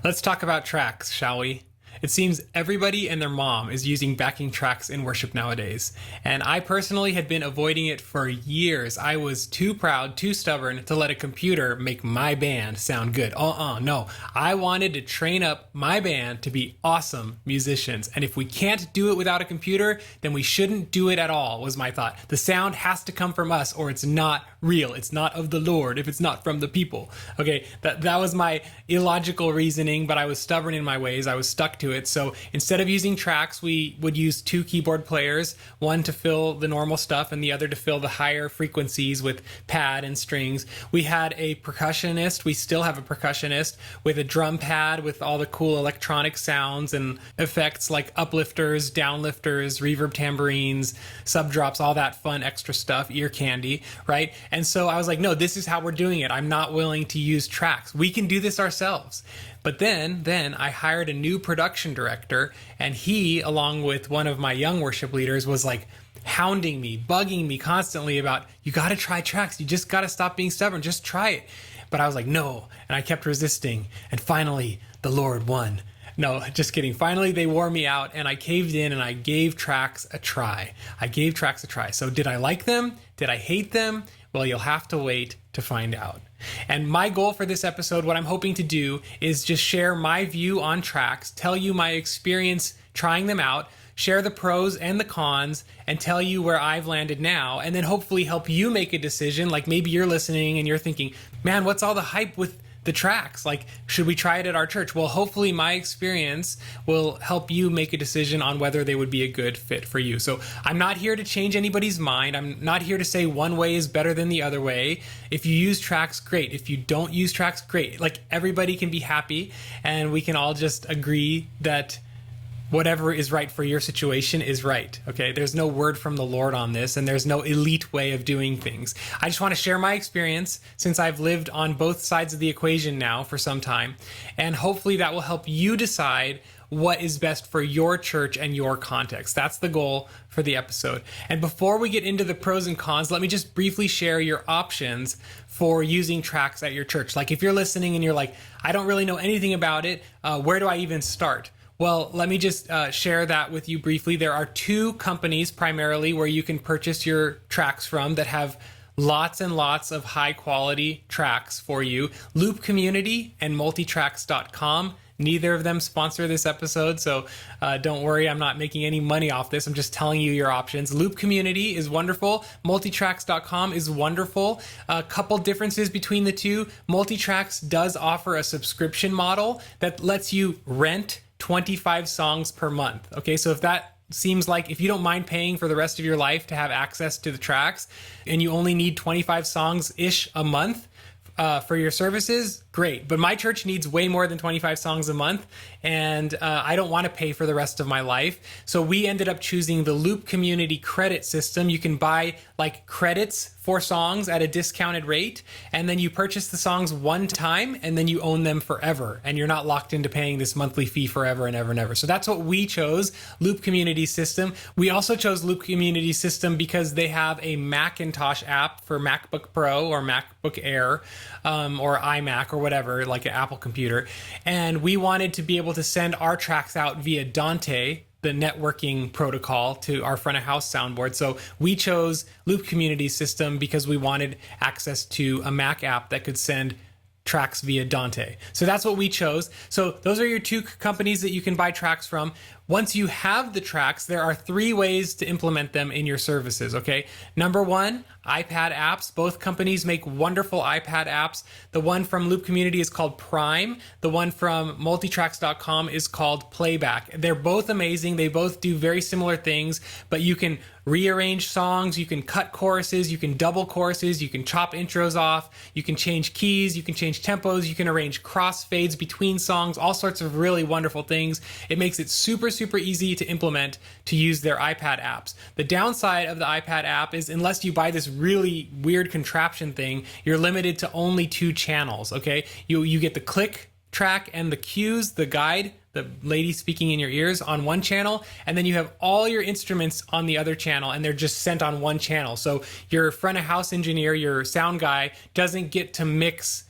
Let's talk about tracks, shall we? It seems everybody and their mom is using backing tracks in worship nowadays. And I personally had been avoiding it for years. I was too proud, too stubborn to let a computer make my band sound good. No. I wanted to train up my band to be awesome musicians. And if we can't do it without a computer, then we shouldn't do it at all, was my thought. The sound has to come from us or it's not real. It's not of the Lord if it's not from the people. Okay, that was my illogical reasoning, but I was stubborn in my ways. I was stuck to it. So instead of using tracks, we would use two keyboard players, one to fill the normal stuff and the other to fill the higher frequencies with pad and strings. We had a percussionist. We still have a percussionist with a drum pad with all the cool electronic sounds and effects like uplifters, downlifters, reverb tambourines, sub drops, all that fun extra stuff, ear candy, right? And so I was like, no, this is how we're doing it. I'm not willing to use tracks. We can do this ourselves. But then I hired a new production director, and he, along with one of my young worship leaders, was like hounding me, bugging me constantly about, you got to try tracks. You just got to stop being stubborn. Just try it. But I was like, no. And I kept resisting. And finally, the Lord won. No, just kidding. Finally, they wore me out and I caved in and I gave tracks a try. So did I like them? Did I hate them? Well, you'll have to wait to find out. And my goal for this episode, what I'm hoping to do is just share my view on tracks, tell you my experience trying them out, share the pros and the cons, and tell you where I've landed now, and then hopefully help you make a decision. Like maybe you're listening and you're thinking, man, what's all the hype with the tracks? Like, should we try it at our church? Well, hopefully my experience will help you make a decision on whether they would be a good fit for you. So I'm not here to change anybody's mind. I'm not here to say one way is better than the other way. If you use tracks, great. If you don't use tracks, great. Like everybody can be happy and we can all just agree that whatever is right for your situation is right. Okay, there's no word from the Lord on this, and there's no elite way of doing things. I just want to share my experience since I've lived on both sides of the equation now for some time, and hopefully that will help you decide what is best for your church and your context. That's the goal for the episode. And before we get into the pros and cons, let me just briefly share your options for using tracks at your church. Like if you're listening and you're like, I don't really know anything about it, where do I even start? Well, let me just share that with you briefly. There are two companies primarily where you can purchase your tracks from that have lots and lots of high quality tracks for you. Loop Community and multitracks.com. Neither of them sponsor this episode, so don't worry, I'm not making any money off this. I'm just telling you your options. Loop Community is wonderful. Multitracks.com is wonderful. A couple differences between the two. Multitracks does offer a subscription model that lets you rent 25 songs per month. Okay, so if that seems like, if you don't mind paying for the rest of your life to have access to the tracks and you only need 25 songs-ish a month for your services, great. But my church needs way more than 25 songs a month, and I don't want to pay for the rest of my life. So we ended up choosing the Loop Community credit system. You can buy like credits for songs at a discounted rate, and then you purchase the songs one time, and then you own them forever, and you're not locked into paying this monthly fee forever and ever and ever. So that's what we chose, Loop Community System. We also chose Loop Community System because they have a Macintosh app for MacBook Pro or MacBook Air or iMac or whatever, like an Apple computer, and we wanted to be able to send our tracks out via Dante, the networking protocol, to our front of house soundboard. So we chose Loop Community System because we wanted access to a Mac app that could send tracks via Dante. So that's what we chose. So those are your two companies that you can buy tracks from. Once you have the tracks, there are three ways to implement them in your services, okay? Number one, iPad apps. Both companies make wonderful iPad apps. The one from Loop Community is called Prime. The one from multitracks.com is called Playback. They're both amazing. They both do very similar things, but you can rearrange songs, you can cut choruses, you can double choruses, you can chop intros off, you can change keys, you can change tempos, you can arrange crossfades between songs, all sorts of really wonderful things. It makes it super easy to implement to use their iPad apps. The downside of the iPad app is unless you buy this really weird contraption thing, you're limited to only 2 channels, okay? You get the click track and the cues, the guide, the lady speaking in your ears on one channel, and then you have all your instruments on the other channel, and they're just sent on one channel. So your front of house engineer, your sound guy, doesn't get to mix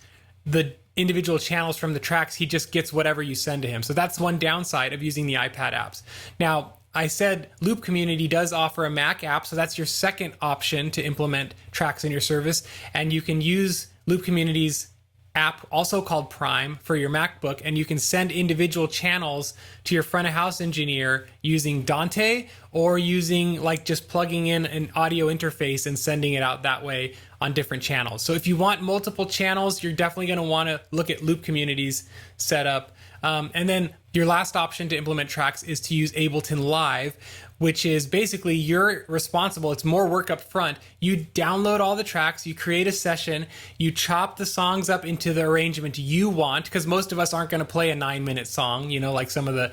the individual channels from the tracks. He just gets whatever you send to him. So that's one downside of using the iPad apps. Now, I said Loop Community does offer a Mac app, so that's your second option to implement tracks in your service. And you can use Loop Community's app, also called Prime, for your MacBook, and you can send individual channels to your front of house engineer using Dante, or using like just plugging in an audio interface and sending it out that way on different channels. So if you want multiple channels, you're definitely going to want to look at Loop Community's setup. And then your last option to implement tracks is to use Ableton Live, which is basically you're responsible. It's more work up front. You download all the tracks, you create a session, you chop the songs up into the arrangement you want, because most of us aren't going to play a 9-minute song. You know, like some of the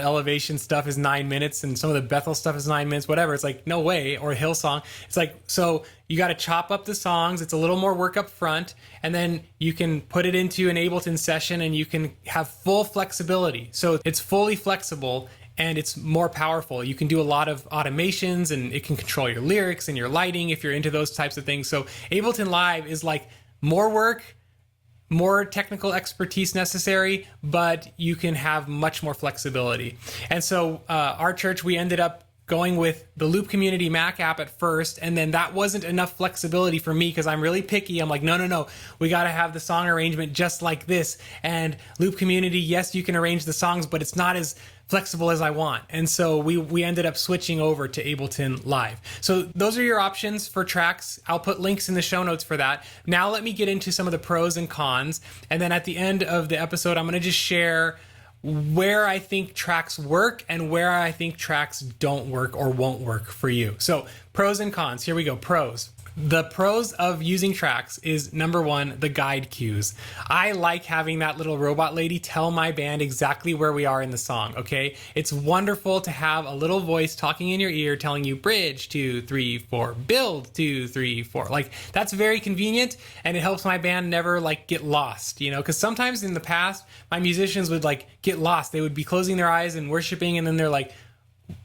Elevation stuff is 9 minutes, and some of the Bethel stuff is 9 minutes, whatever. It's like, no way. Or Hillsong. It's like, so you got to chop up the songs. It's a little more work up front, and then you can put it into an Ableton session and you can have full flexibility. So it's fully flexible and it's more powerful. You can do a lot of automations, and it can control your lyrics and your lighting if you're into those types of things. So Ableton Live is like more work, more technical expertise necessary, but you can have much more flexibility. And so our church, we ended up going with the Loop Community Mac app at first, and then that wasn't enough flexibility for me because I'm really picky. I'm like, no, we got to have the song arrangement just like this. And Loop Community, yes, you can arrange the songs, but it's not as flexible as I want. And so we ended up switching over to Ableton Live. So those are your options for tracks. I'll put links in the show notes for that. Now let me get into some of the pros and cons. And then at the end of the episode, I'm going to just share where I think tracks work and where I think tracks don't work or won't work for you. So pros and cons. Here we go. Pros. The pros of using tracks is, number one, the guide cues. I like having that little robot lady tell my band exactly where we are in the song, okay? It's wonderful to have a little voice talking in your ear telling you bridge 2, 3, 4, build 2, 3, 4. Like, that's very convenient, and it helps my band never like get lost, you know? Because sometimes in the past, my musicians would like get lost. They would be closing their eyes and worshiping, and then they're like,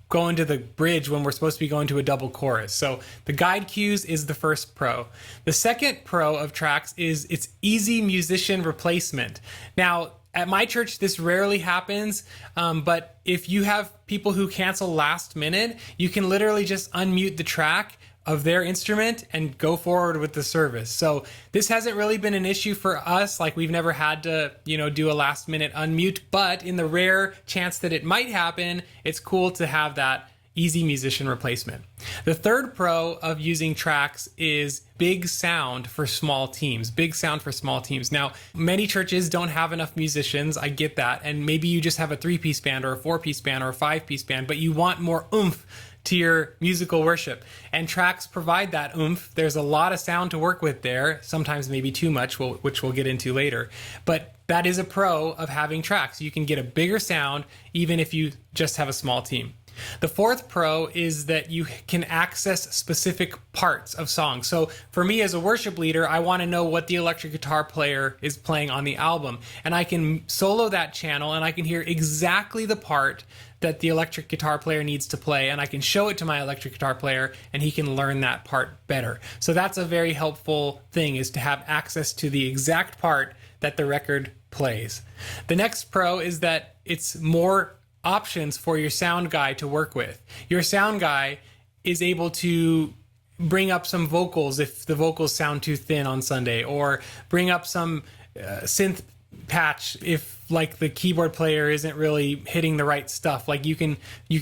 going to the bridge when we're supposed to be going to a double chorus. So the guide cues is the first pro. The second pro of tracks is it's easy musician replacement. Now, at my church, this rarely happens, but if you have people who cancel last minute, you can literally just unmute the track of their instrument and go forward with the service. So this hasn't really been an issue for us. Like, we've never had to, do a last minute unmute, but in the rare chance that it might happen, it's cool to have that easy musician replacement. The third pro of using tracks is big sound for small teams. Big sound for small teams. Now, many churches don't have enough musicians. I get that. And maybe you just have a 3-piece band or a 4-piece band or a 5-piece band, but you want more oomph to your musical worship. And tracks provide that oomph. There's a lot of sound to work with there, sometimes maybe too much, which we'll get into later. But that is a pro of having tracks. You can get a bigger sound even if you just have a small team. The fourth pro is that you can access specific parts of songs. So for me as a worship leader, I want to know what the electric guitar player is playing on the album. And I can solo that channel and I can hear exactly the part that the electric guitar player needs to play, and I can show it to my electric guitar player and he can learn that part better. So that's a very helpful thing, is to have access to the exact part that the record plays. The next pro is that it's more options for your sound guy to work with. Your sound guy is able to bring up some vocals if the vocals sound too thin on Sunday, or bring up some synth patch if like the keyboard player isn't really hitting the right stuff. Like you can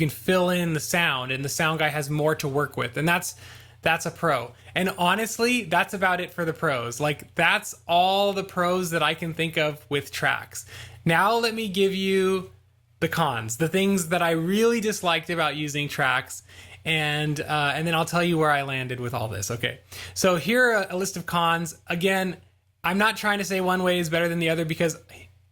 fill in the sound, and the sound guy has more to work with, and that's a pro. And honestly, that's about it for the pros. Like, that's all the pros that I can think of with tracks. Now let me give you the cons, the things that I really disliked about using tracks, and then I'll tell you where I landed with all this. Okay, so here are a list of cons. Again, I'm not trying to say one way is better than the other, because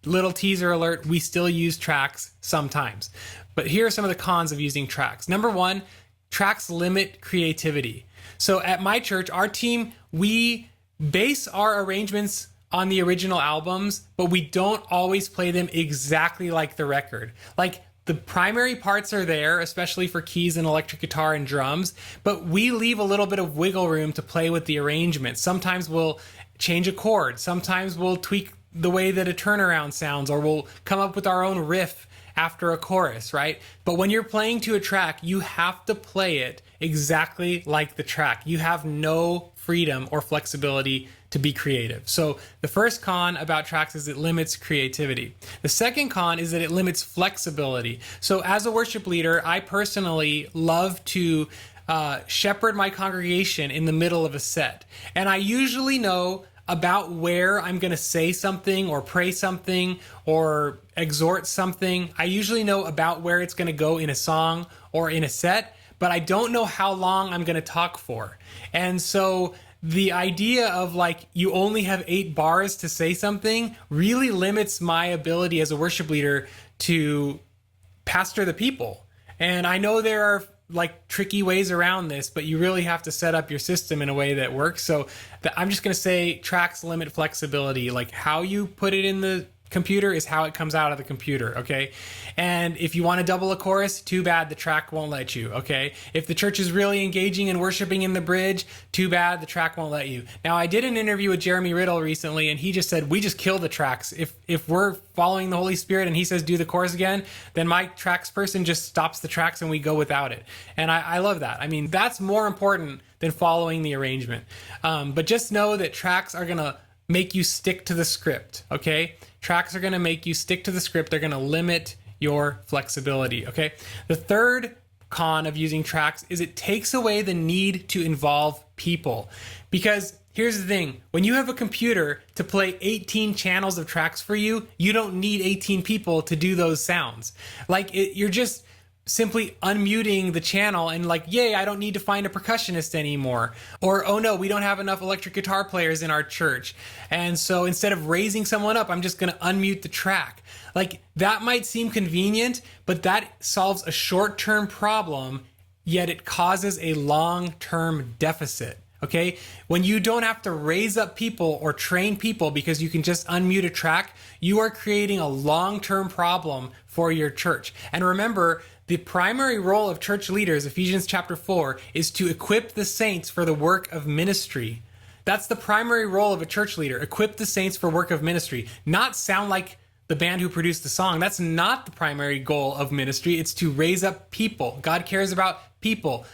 little teaser alert, we still use tracks sometimes. But here are some of the cons of using tracks. Number one, tracks limit creativity. So at my church, our team, we base our arrangements on the original albums, but we don't always play them exactly like the record. Like, the primary parts are there, especially for keys and electric guitar and drums, but we leave a little bit of wiggle room to play with the arrangement. Sometimes we'll change a chord. Sometimes we'll tweak the way that a turnaround sounds, or we'll come up with our own riff after a chorus, right? But when you're playing to a track, you have to play it exactly like the track. You have no freedom or flexibility to be creative. So the first con about tracks is it limits creativity. The second con is that it limits flexibility. So as a worship leader, I personally love to shepherd my congregation in the middle of a set. And I usually know about where I'm going to say something or pray something or exhort something. I usually know about where it's going to go in a song or in a set, but I don't know how long I'm going to talk for. And so the idea of like you only have 8 bars to say something really limits my ability as a worship leader to pastor the people. And I know there are like tricky ways around this, but you really have to set up your system in a way that works. So I'm just going to say tracks limit flexibility. Like how you put it in the computer is how it comes out of the computer, okay? And if you want to double a chorus, too bad, the track won't let you, okay? If the church is really engaging and worshiping in the bridge, too bad, the track won't let you. Now, I did an interview with Jeremy Riddle recently, and he just said, we just kill the tracks. If we're following the Holy Spirit and he says, do the chorus again, then my tracks person just stops the tracks and we go without it. And I love that. I mean, that's more important than following the arrangement. But just know that tracks are going to make you stick to the script, okay? Tracks are going to make you stick to the script. They're going to limit your flexibility, okay? The third con of using tracks is it takes away the need to involve people. Because here's the thing, when you have a computer to play 18 channels of tracks for you, you don't need 18 people to do those sounds. Like you're just simply unmuting the channel and like, yay, I don't need to find a percussionist anymore. Or, oh no, we don't have enough electric guitar players in our church. And so instead of raising someone up, I'm just going to unmute the track. Like that might seem convenient, but that solves a short-term problem, yet it causes a long-term deficit. Okay, when you don't have to raise up people or train people because you can just unmute a track, you are creating a long-term problem for your church. And remember, the primary role of church leaders, Ephesians chapter 4, is to equip the saints for the work of ministry. That's the primary role of a church leader, equip the saints for work of ministry, not sound like the band who produced the song. That's not the primary goal of ministry. It's to raise up people. God cares about people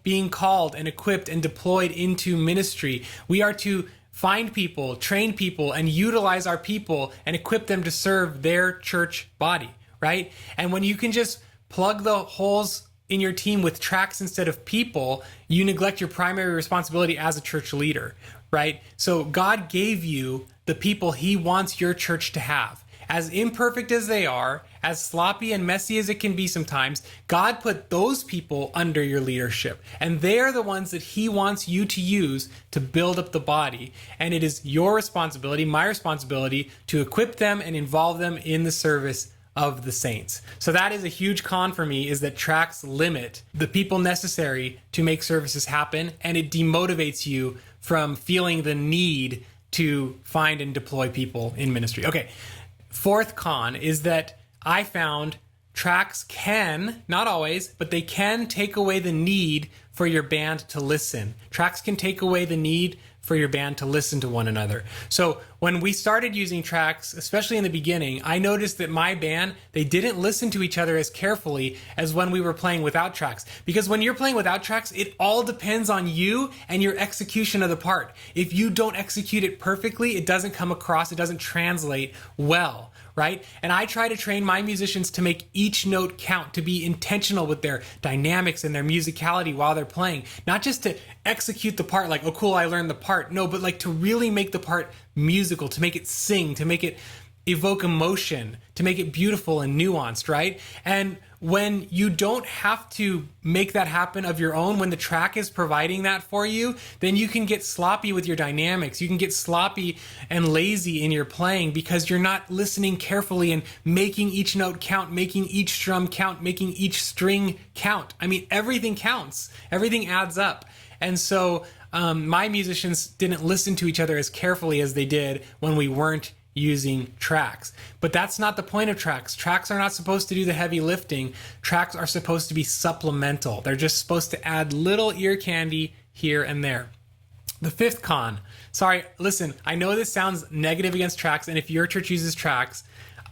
being called and equipped and deployed into ministry. We are to find people, train people, and utilize our people and equip them to serve their church body, right? And when you can just plug the holes in your team with tracks instead of people, you neglect your primary responsibility as a church leader, right? So God gave you the people he wants your church to have. As imperfect as they are, as sloppy and messy as it can be sometimes, God put those people under your leadership. And they are the ones that he wants you to use to build up the body. And it is your responsibility, my responsibility, to equip them and involve them in the service of the saints. So that is a huge con for me, is that tracks limit the people necessary to make services happen. And it demotivates you from feeling the need to find and deploy people in ministry. Okay. Fourth con is that I found tracks can, not always, but they can take away the need for your band to listen. Tracks can take away the need for your band to listen to one another. So when we started using tracks, especially in the beginning, I noticed that my band, they didn't listen to each other as carefully as when we were playing without tracks. Because when you're playing without tracks, it all depends on you and your execution of the part. If you don't execute it perfectly, it doesn't come across, it doesn't translate well. Right? And I try to train my musicians to make each note count, to be intentional with their dynamics and their musicality while they're playing. Not just to execute the part like, oh cool, I learned the part. No, but like to really make the part musical, to make it sing, to make it evoke emotion, to make it beautiful and nuanced, right? And when you don't have to make that happen of your own, when the track is providing that for you, then you can get sloppy with your dynamics. You can get sloppy and lazy in your playing because you're not listening carefully and making each note count, making each strum count, making each string count. I mean, everything counts. Everything adds up. And so my musicians didn't listen to each other as carefully as they did when we weren't using tracks. But that's not the point of tracks. Tracks are not supposed to do the heavy lifting. Tracks are supposed to be supplemental. They're just supposed to add little ear candy here and there. The fifth con. Sorry, listen, I know this sounds negative against tracks, and if your church uses tracks,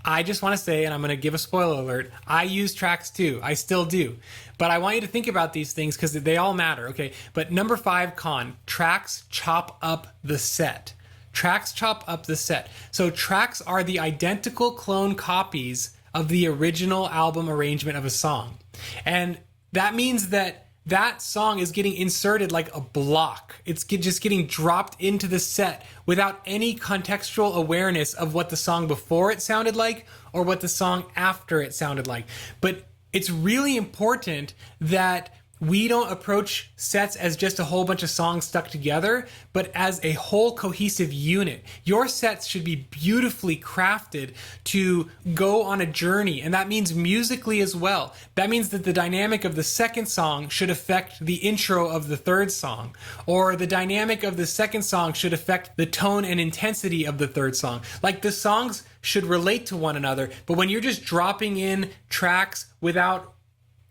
I just want to say, and I'm going to give a spoiler alert, I use tracks too. I still do. But I want you to think about these things because they all matter, okay? But number 5 con, tracks chop up the set. Tracks chop up the set. So tracks are the identical clone copies of the original album arrangement of a song. And that means that that song is getting inserted like a block. It's just getting dropped into the set without any contextual awareness of what the song before it sounded like or what the song after it sounded like. But it's really important that we don't approach sets as just a whole bunch of songs stuck together, but as a whole cohesive unit. Your sets should be beautifully crafted to go on a journey, and that means musically as well. That means that the dynamic of the second song should affect the intro of the third song, or the dynamic of the second song should affect the tone and intensity of the third song. Like, the songs should relate to one another, but when you're just dropping in tracks without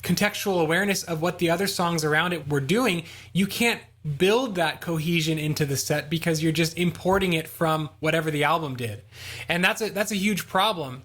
contextual awareness of what the other songs around it were doing, you can't build that cohesion into the set because you're just importing it from whatever the album did. And that's a huge problem.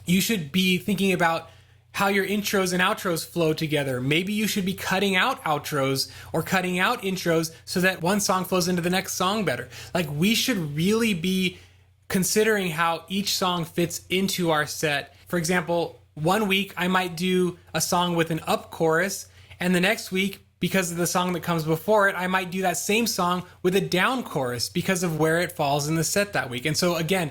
You should be thinking about how your intros and outros flow together. Maybe you should be cutting out outros or cutting out intros so that one song flows into the next song better. Like, we should really be considering how each song fits into our set. For example, one week I might do a song with an up chorus, and the next week, because of the song that comes before it, I might do that same song with a down chorus because of where it falls in the set that week. And so again,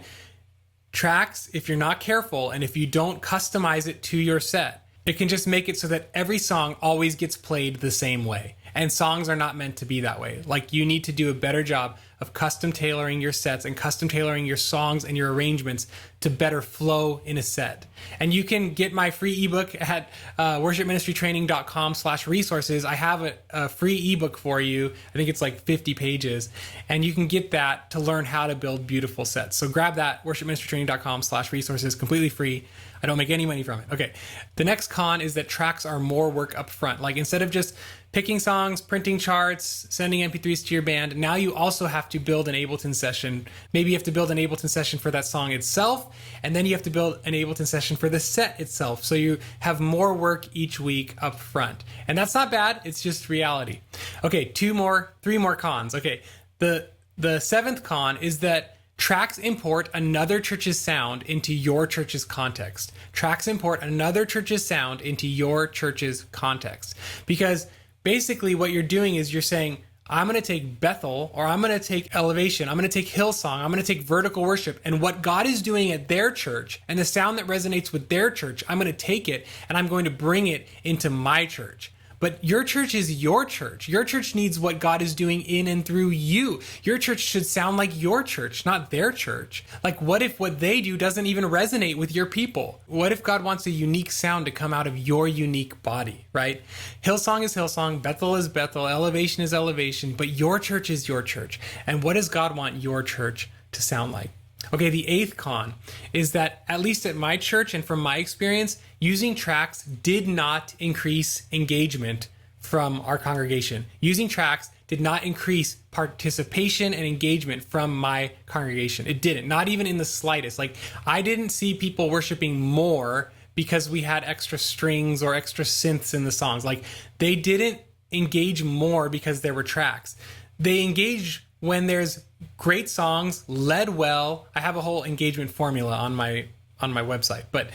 tracks, if you're not careful and if you don't customize it to your set, it can just make it so that every song always gets played the same way. And songs are not meant to be that way. Like, you need to do a better job of custom tailoring your sets and custom tailoring your songs and your arrangements to better flow in a set. And you can get my free ebook at worshipministrytraining.com/resources. I have a free ebook for you. I think it's like 50 pages. And you can get that to learn how to build beautiful sets. So grab that, worshipministrytraining.com/resources, completely free. I don't make any money from it. Okay. The next con is that tracks are more work up front. Like, instead of just picking songs, printing charts, sending MP3s to your band, now you also have to build an Ableton session. Maybe you have to build an Ableton session for that song itself, and then you have to build an Ableton session for the set itself. So you have more work each week up front. And that's not bad. It's just reality. Okay, three more cons. Okay. The 7th con is that tracks import another church's sound into your church's context. Tracks import another church's sound into your church's context. Because basically what you're doing is you're saying, I'm going to take Bethel, or I'm going to take Elevation, I'm going to take Hillsong, I'm going to take Vertical Worship, and what God is doing at their church and the sound that resonates with their church, I'm going to take it and I'm going to bring it into my church. But your church is your church. Your church needs what God is doing in and through you. Your church should sound like your church, not their church. Like, what if what they do doesn't even resonate with your people? What if God wants a unique sound to come out of your unique body, right? Hillsong is Hillsong, Bethel is Bethel, Elevation is Elevation, but your church is your church. And what does God want your church to sound like? Okay, the 8th con is that, at least at my church and from my experience, using tracks did not increase engagement from our congregation. Using tracks did not increase participation and engagement from my congregation. It didn't, not even in the slightest. Like, I didn't see people worshiping more because we had extra strings or extra synths in the songs. Like, they didn't engage more because there were tracks. They engage when there's great songs, led well. I have a whole engagement formula on my website, but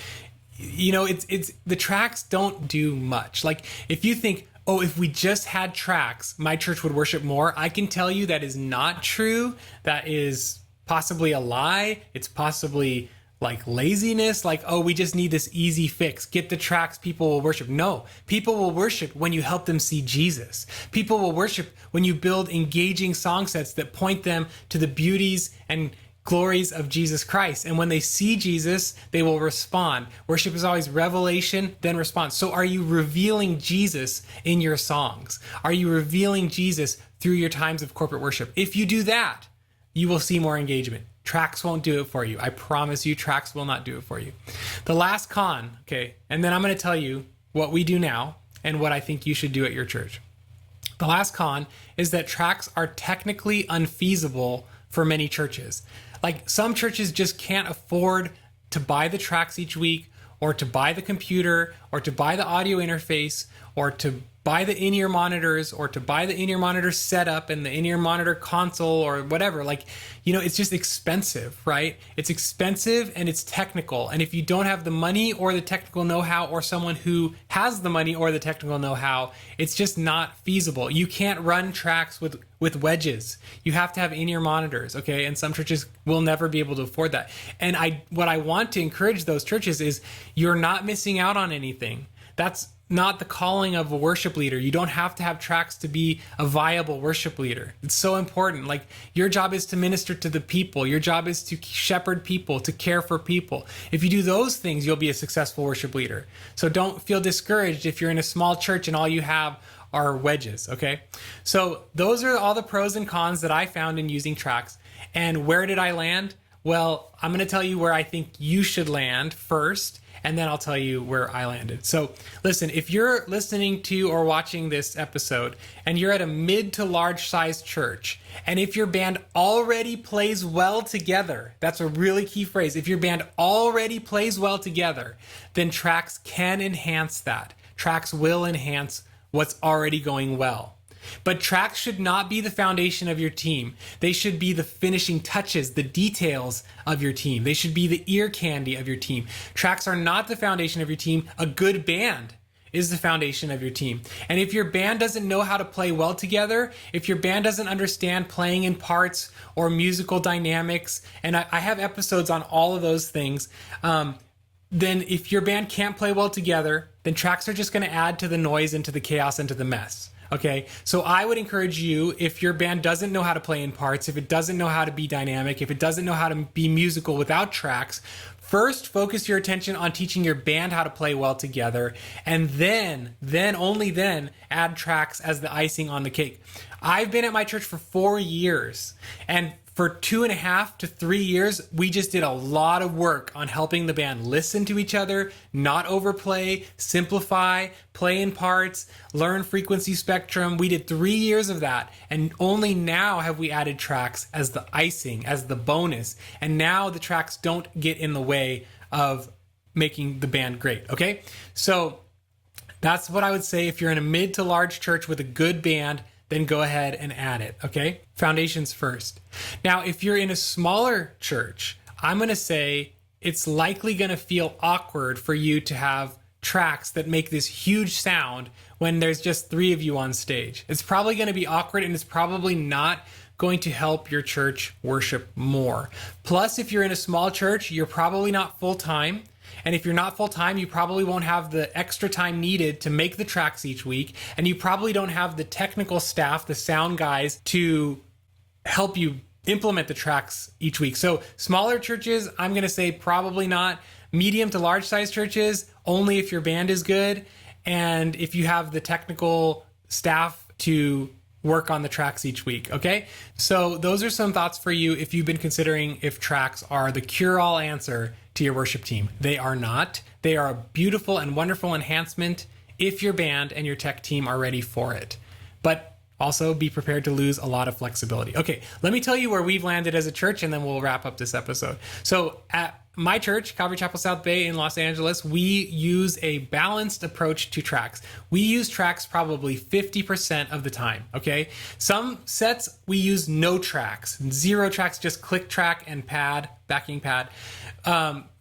it's the tracks don't do much. Like, if you think, oh, if we just had tracks, my church would worship more, I can tell you that is not true. That is possibly a lie. It's possibly like laziness, like, oh, we just need this easy fix. Get the tracks, people will worship. No, people will worship when you help them see Jesus. People will worship when you build engaging song sets that point them to the beauties and glories of Jesus Christ. And when they see Jesus, they will respond. Worship is always revelation, then response. So are you revealing Jesus in your songs? Are you revealing Jesus through your times of corporate worship? If you do that, you will see more engagement. Tracks won't do it for you. I promise you, tracks will not do it for you. The last con, okay, and then I'm going to tell you what we do now and what I think you should do at your church. The last con is that tracks are technically unfeasible for many churches. Like, some churches just can't afford to buy the tracks each week, or to buy the computer, or to buy the audio interface, or to buy the in-ear monitors, or to buy the in-ear monitor setup and the in-ear monitor console, or whatever. Like, it's just expensive, right? It's expensive and it's technical. And if you don't have the money or the technical know-how, or someone who has the money or the technical know-how, it's just not feasible. You can't run tracks with wedges. You have to have in-ear monitors, okay? And some churches will never be able to afford that. And what I want to encourage those churches is, you're not missing out on anything. That's not the calling of a worship leader. You don't have to have tracks to be a viable worship leader. It's so important. Like, your job is to minister to the people. Your job is to shepherd people, to care for people. If you do those things, you'll be a successful worship leader. So don't feel discouraged if you're in a small church and all you have are wedges, okay? So those are all the pros and cons that I found in using tracks. And where did I land? Well, I'm going to tell you where I think you should land first, and then I'll tell you where I landed. So listen, if you're listening to or watching this episode and you're at a mid to large size church, and if your band already plays well together, that's a really key phrase. If your band already plays well together, then tracks can enhance that. Tracks will enhance what's already going well. But tracks should not be the foundation of your team. They should be the finishing touches, the details of your team. They should be the ear candy of your team. Tracks are not the foundation of your team. A good band is the foundation of your team. And if your band doesn't know how to play well together, if your band doesn't understand playing in parts or musical dynamics, and I have episodes on all of those things, then if your band can't play well together, then tracks are just going to add to the noise and to the chaos and to the mess. Okay, so I would encourage you, if your band doesn't know how to play in parts, if it doesn't know how to be dynamic, if it doesn't know how to be musical without tracks, first focus your attention on teaching your band how to play well together, and then only then add tracks as the icing on the cake. I've been at my church for 4 years, and for 2.5 to 3 years, we just did a lot of work on helping the band listen to each other, not overplay, simplify, play in parts, learn frequency spectrum. We did 3 years of that, and only now have we added tracks as the icing, as the bonus. And now the tracks don't get in the way of making the band great, okay? So that's what I would say. If you're in a mid to large church with a good band, then go ahead and add it, okay? Foundations first. Now, if you're in a smaller church, I'm going to say it's likely going to feel awkward for you to have tracks that make this huge sound when there's just 3 of you on stage. It's probably going to be awkward, and it's probably not going to help your church worship more. Plus, if you're in a small church, you're probably not full-time. And if you're not full-time, you probably won't have the extra time needed to make the tracks each week. And you probably don't have the technical staff, the sound guys, to help you implement the tracks each week. So smaller churches, I'm going to say probably not. Medium to large size churches, only if your band is good and if you have the technical staff to work on the tracks each week, okay? So those are some thoughts for you if you've been considering if tracks are the cure-all answer to your worship team. They are not. They are a beautiful and wonderful enhancement if your band and your tech team are ready for it. But also be prepared to lose a lot of flexibility. Okay, let me tell you where we've landed as a church, and then we'll wrap up this episode. So at my church, Calvary Chapel South Bay in Los Angeles, we use a balanced approach to tracks. We use tracks probably 50% of the time, okay? Some sets, we use no tracks, 0 tracks, just click track and pad, backing pad.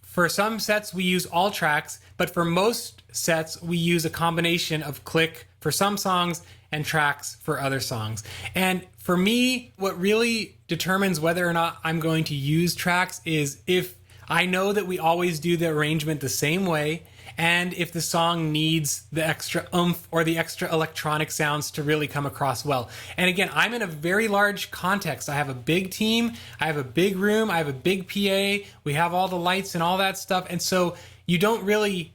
For some sets, we use all tracks, but for most sets, we use a combination of click for some songs and tracks for other songs. And for me, what really determines whether or not I'm going to use tracks is if I know that we always do the arrangement the same way, and if the song needs the extra oomph or the extra electronic sounds to really come across well. And again, I'm in a very large context. I have a big team, I have a big room, I have a big PA, we have all the lights and all that stuff. And so you don't really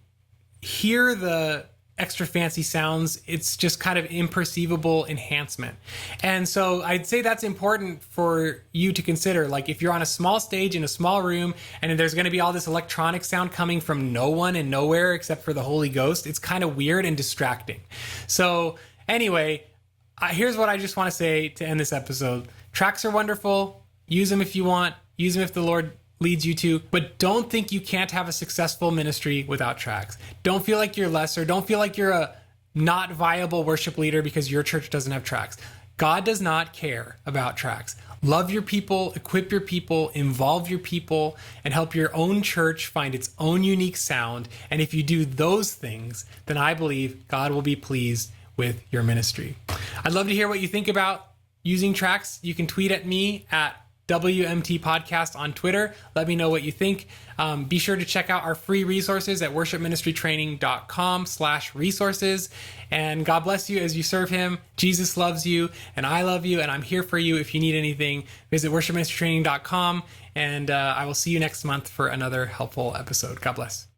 hear the extra fancy sounds. It's just kind of imperceivable enhancement. And so I'd say that's important for you to consider. Like if you're on a small stage in a small room and there's going to be all this electronic sound coming from no one and nowhere except for the Holy Ghost, it's kind of weird and distracting. So anyway, Here's what I just want to say to end this episode. Tracks are wonderful. Use them if you want. Use them if the Lord leads you to. But don't think you can't have a successful ministry without tracks. Don't feel like you're lesser. Don't feel like you're a not viable worship leader because your church doesn't have tracks. God does not care about tracks. Love your people, equip your people, involve your people, and help your own church find its own unique sound. And if you do those things, then I believe God will be pleased with your ministry. I'd love to hear what you think about using tracks. You can tweet at me at WMT Podcast on Twitter. Let me know what you think. Be sure to check out our free resources at worshipministrytraining.com/resources. And God bless you as you serve him. Jesus loves you, and I love you, and I'm here for you if you need anything. Visit worshipministrytraining.com, and I will see you next month for another helpful episode. God bless.